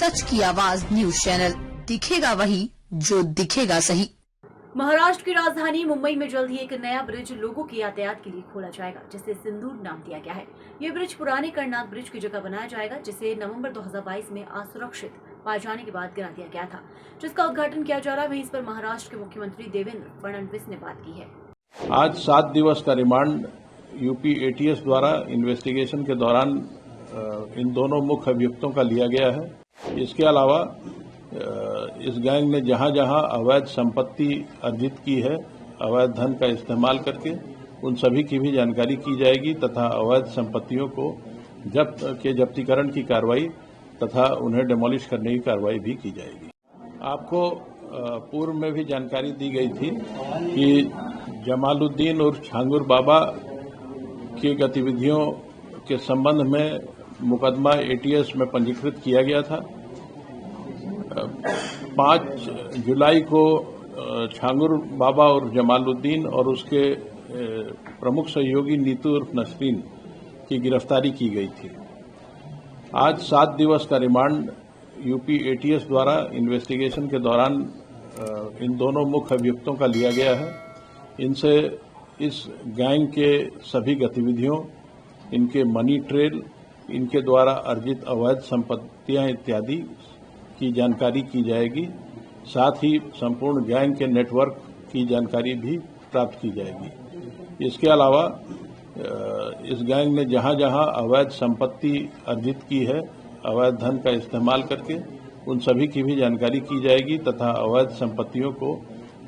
सच की आवाज news channel, दिखेगा वही जो दिखेगा सही। महाराष्ट्र की राजधानी मुंबई में जल्द ही एक नया ब्रिज लोगों के यातायात के लिए खोला जाएगा, जिसे सिंदूर नाम दिया गया है। ये ब्रिज पुराने करनाथ ब्रिज की जगह बनाया जाएगा, जिसे नवंबर 2022 में असुरक्षित पाए जाने के बाद गिरा दिया गया था, जिसका उद्घाटन किया जा रहा है। वहीं इस पर महाराष्ट्र के मुख्यमंत्री देवेंद्र फडणवीस ने बात की है। आज 7 दिवस का रिमांड यूपी एटीएस द्वारा इन्वेस्टिगेशन के दौरान इन दोनों मुख्य अभियुक्तों का लिया गया है। इसके अलावा इस गैंग ने जहां जहां अवैध संपत्ति अर्जित की है, अवैध धन का इस्तेमाल करके, उन सभी की भी जानकारी की जाएगी तथा अवैध संपत्तियों को जब्तीकरण की कार्रवाई तथा उन्हें डिमोलिश करने की कार्रवाई भी की जाएगी। आपको पूर्व में भी जानकारी दी गई थी कि जमालुद्दीन और छांगुर बाबा की गतिविधियों के संबंध में मुकदमा एटीएस में पंजीकृत किया गया था। 5 जुलाई को छांगुर बाबा और जमालुद्दीन और उसके प्रमुख सहयोगी नीतू उर्फ नसरीन की गिरफ्तारी की गई थी। आज 7 दिवस का रिमांड यूपी एटीएस द्वारा इन्वेस्टिगेशन के दौरान इन दोनों मुख्य अभियुक्तों का लिया गया है। इनसे इस गैंग के सभी गतिविधियों, इनके मनी ट्रेल, इनके द्वारा अर्जित अवैध संपत्तियां इत्यादि की जानकारी की जाएगी। साथ ही संपूर्ण गैंग के नेटवर्क की जानकारी भी प्राप्त की जाएगी। इसके अलावा इस गैंग ने जहां जहां अवैध संपत्ति अर्जित की है, अवैध धन का इस्तेमाल करके, उन सभी की भी जानकारी की जाएगी तथा अवैध संपत्तियों को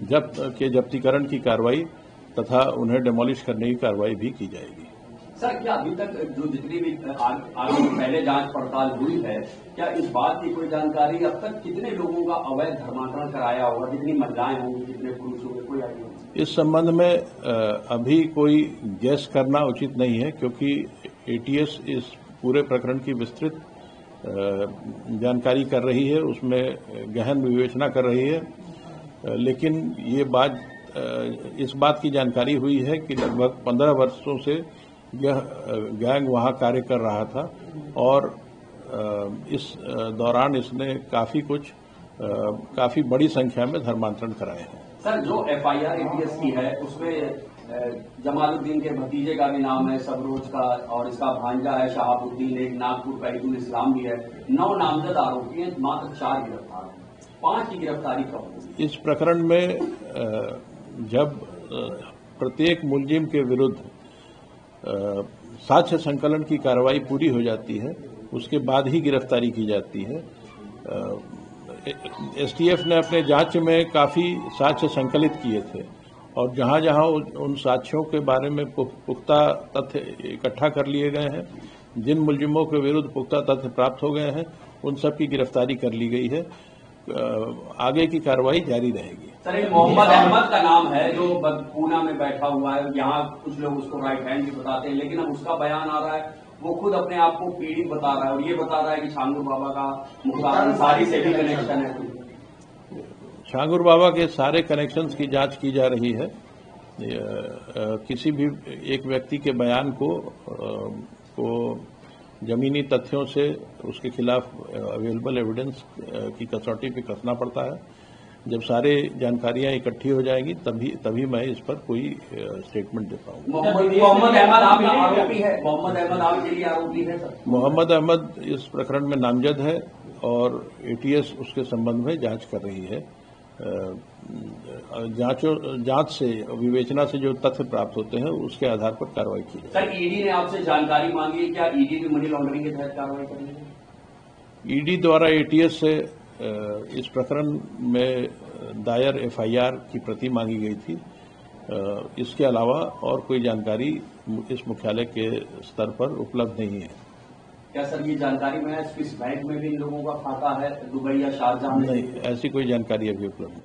जब्तीकरण की कार्रवाई तथा उन्हें डिमोलिश करने की कार्रवाई भी की जाएगी। सर, क्या अभी तक जो जितनी भी आगे पहले जांच पड़ताल हुई है, क्या इस बात की कोई जानकारी अब तक कितने लोगों का अवैध धर्मांतरण कराया होगा, कितनी महिलाएं होंगी, कितने पुरुष होंगे, कोई आइडिया? इस संबंध में अभी कोई गैस करना उचित नहीं है, क्योंकि एटीएस इस पूरे प्रकरण की विस्तृत जानकारी कर रही है, उसमें गहन विवेचना कर रही है। लेकिन ये बात इस बात की जानकारी हुई है कि लगभग 15 वर्षों से यह गैंग वहां कार्य कर रहा था और इस दौरान इसने काफी बड़ी संख्या में धर्मांतरण कराए हैं। सर, जो एफआईआर एटीएस की है उसमें जमालुद्दीन के भतीजे का भी नाम है, सबरोज का, और इसका भांजा है शहाबुद्दीन, एक नागपुर का ईदुल इस्लाम भी है। 9 नामजद आरोपी हैं, मात्र 4 गिरफ्तार हैं। 5 की गिरफ्तारी कब होगी? इस प्रकरण में जब प्रत्येक मुलजिम के विरुद्ध साक्ष्य संकलन की कार्रवाई पूरी हो जाती है, उसके बाद ही गिरफ्तारी की जाती है। एसटीएफ ने अपने जांच में काफी साक्ष्य संकलित किए थे और जहां जहां उन साक्ष्यों के बारे में पुख्ता तथ्य इकट्ठा कर लिए गए हैं, जिन मुलजिमों के विरुद्ध पुख्ता तथ्य प्राप्त हो गए हैं, उन सब की गिरफ्तारी कर ली गई है। आगे की कार्रवाई जारी रहेगी। सर, एक मोहम्मद अहमद का नाम है जो पूना में बैठा हुआ है। यहाँ कुछ लोग उसको राइट हैंड भी बताते हैं, लेकिन अब उसका बयान आ रहा है, वो खुद अपने आप को पीड़ित बता रहा है और ये बता रहा है कि छांगुर बाबा का मुख्तार अंसारी से भी कनेक्शन है। छांगुर बाबा के सारे कनेक्शंस की जांच की जा रही है। किसी भी एक व्यक्ति के बयान को जमीनी तथ्यों से उसके खिलाफ अवेलेबल एविडेंस की कसौटी पे कसना पड़ता है। जब सारे जानकारियां इकट्ठी हो जाएंगी तभी मैं इस पर कोई स्टेटमेंट दे पाऊंगा। मोहम्मद अहमद आरोपी है? मोहम्मद अहमद आपके लिए आरोपी है? सर, मोहम्मद अहमद इस प्रकरण में नामजद है और एटीएस उसके संबंध में जांच कर रही है। जांच से, विवेचना से जो तथ्य प्राप्त होते हैं उसके आधार पर कार्रवाई की जाए। सर, ईडी ने आपसे जानकारी मांगी है, क्या ईडी भी मनी लॉन्ड्रिंग के तहत कार्रवाई करेगी? ईडी द्वारा एटीएस से इस प्रकरण में दायर एफआईआर की प्रति मांगी गई थी। इसके अलावा और कोई जानकारी इस मुख्यालय के स्तर पर उपलब्ध नहीं है। क्या सर ये जानकारी में है स्विस बैंक में भी इन लोगों का खाता है, दुबई या शारजाह में? नहीं, ऐसी कोई जानकारी अभी उपलब्ध नहीं।